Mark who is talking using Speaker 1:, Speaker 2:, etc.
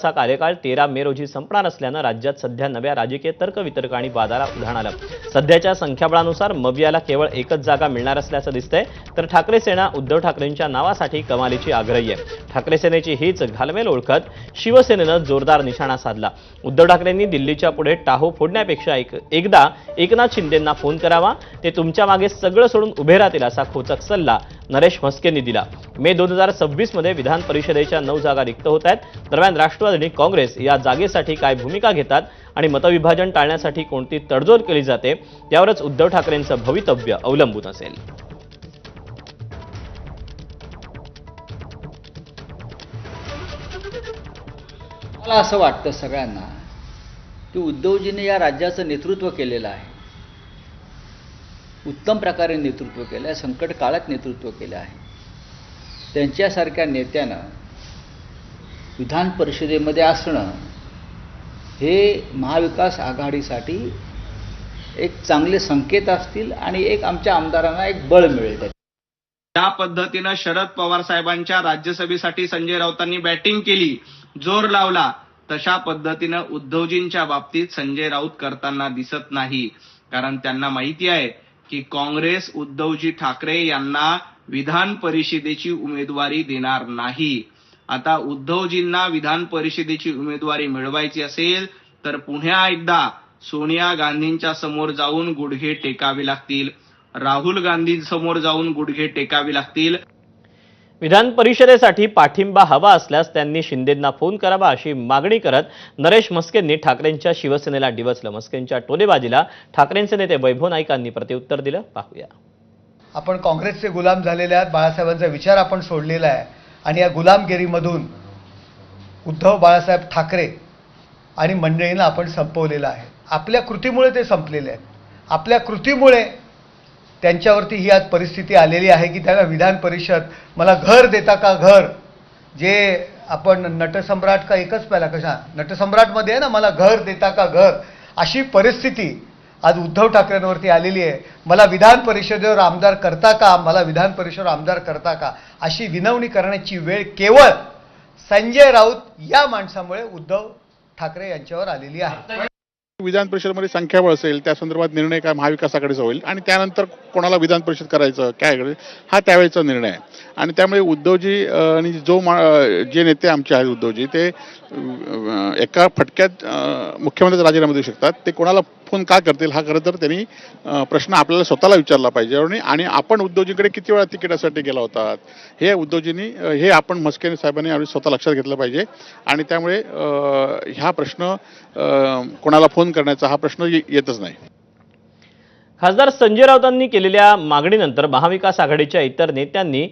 Speaker 1: चा कार्यकाळ 13 मे रोजी संपणार असल्यानं राज्यात सध्या नव्या राजकीय तर्कवितर्क आणि वादाला उधाण आलं। सध्याच्या संख्याबळानुसार मवियाला केवळ एकच जागा मिळणार असल्याचं दिसतंय, तर ठाकरे सेना उद्धव ठाकरेंच्या नावासाठी कमालीची आग्रही आहे। ठाकरे सेनेची हीच घालमेल ओळखत शिवसेनेनं जोरदार निशाणा साधला। उद्धव ठाकरेंनी दिल्लीच्या पुढे टाहो फोडण्यापेक्षा एकदा एकनाथ शिंदेंना फोन करावा, ते तुमच्या मागे सगळं सोडून उभे राहतील असा खोचक सल्ला नरेश म्हस्केंनी दिला। मे 2026 मध्ये विधान परिषदेच्या 9 जागा रिक्त होत आहेत। दरम्यान राष्ट्रवादी आणि काँग्रेस या जागेसाठी काय भूमिका घेतात आणि मतविभाजन टाळण्यासाठी कोणती तडजोड केली जाते यावरच उद्धव ठाकरेंचं भवितव्य अवलंबून असेल।
Speaker 2: मला असं वाटतं सगळ्यांना की उद्धवजींनी या राज्याचं नेतृत्व केलेलं आहे, उत्तम प्रकारे नेतृत्व केलं आहे, संकट काळात नेतृत्व केलं आहे। त्यांच्यासारख्या नेत्यानं विधान परिषदेमध्ये असणं हे महाविकास आघाडीसाठी एक चांगले संकेत असतील आणि एक आमच्या आमदारांना एक बळ मिळेल।
Speaker 3: त्या पद्धतीनं शरद पवार साहेबांच्या राज्यसभेसाठी संजय राऊतांनी बॅटिंग केली, जोर लावला, तशा पद्धतीनं उद्धवजींच्या बाबतीत संजय राऊत करताना दिसत नाही। कारण त्यांना माहिती आहे की काँग्रेस उद्धवजी ठाकरे यांना विधान परिषदेची उमेदवारी देणार नाही। आता उद्धवजींना विधान परिषदेची उमेदवारी मिळवायची असेल तर पुन्हा एकदा सोनिया गांधींच्या समोर जाऊन गुडघे टेकावे लागतील, राहुल गांधींसमोर जाऊन गुडघे टेकावे लागतील।
Speaker 1: विधान परिषदेसाठी पाठिंबा हवा असल्यास त्यांनी शिंदेंना फोन करावा अशी मागणी करत नरेश म्हस्केंनी ठाकरेंच्या शिवसेनेला डिवचलं। म्हस्केंच्या टोलेबाजीला ठाकरेंचे नेते वैभव नाईकांनी प्रत्युत्तर दिलं, पाहूया।
Speaker 4: आपण काँग्रेसचे गुलाम झालेले आहात, बाळासाहेबांचा विचार आपण सोडलेला आहे आणि या गुलामगिरीमधून उद्धव बाळासाहेब ठाकरे आणि मंडळींना आपण संपवलेलं आहे। आपल्या कृतीमुळे ते संपलेले आहेत। आपल्या कृतीमुळे त्यांच्यावरती ही आज परिस्थिती आलेली आहे की त्याला विधान परिषद मला घर देता का घर, जे आपण नटसम्राट का एकच पहिला कशा नटसम्राटमध्ये आहे ना, मला घर देता का घर, अशी परिस्थिती आज उद्धव ठाकरेंवरती आलेली आहे। मला विधान परिषदेवर आमदार करता का, मला विधान परिषदेवर आमदार करता का, अशी विनवणी करण्याची वेळ केवळ संजय राऊत या माणसामुळे उद्धव ठाकरे यांच्यावर आलेली आहे।
Speaker 5: विधान परिषदेमध्ये संख्याबळ असेल, त्या संदर्भात निर्णय काय महाविकास आघाडीचा होईल आणि त्यानंतर कोणाला विधान परिषद करायचं काय हा त्यावेळेचा निर्णय आहे। आणि त्यामुळे उद्धवजी आणि जे नेते आमचे आहेत उद्धवजी, ते एका फटक्यात मुख्यमंत्र्याचा राजीनामा देऊ शकतात। ते कोणाला फोन का करतील हा खरं तर त्यांनी प्रश्न आपल्याला स्वतःला विचारला पाहिजे। आणि आपण उद्धवजींकडे किती वेळा तिकिटासाठी गेला होता हे उद्धवजींनी हे आपण म्हस्के साहेबांनी स्वतः लक्षात घेतलं पाहिजे। आणि त्यामुळे हा प्रश्न कोणाला फोन करण्याचा हा प्रश्न येतच नाही।
Speaker 1: खासदार संजय राऊतांनी केलेल्या मागणीनंतर महाविकास आघाडीच्या इतर नेत्यांनी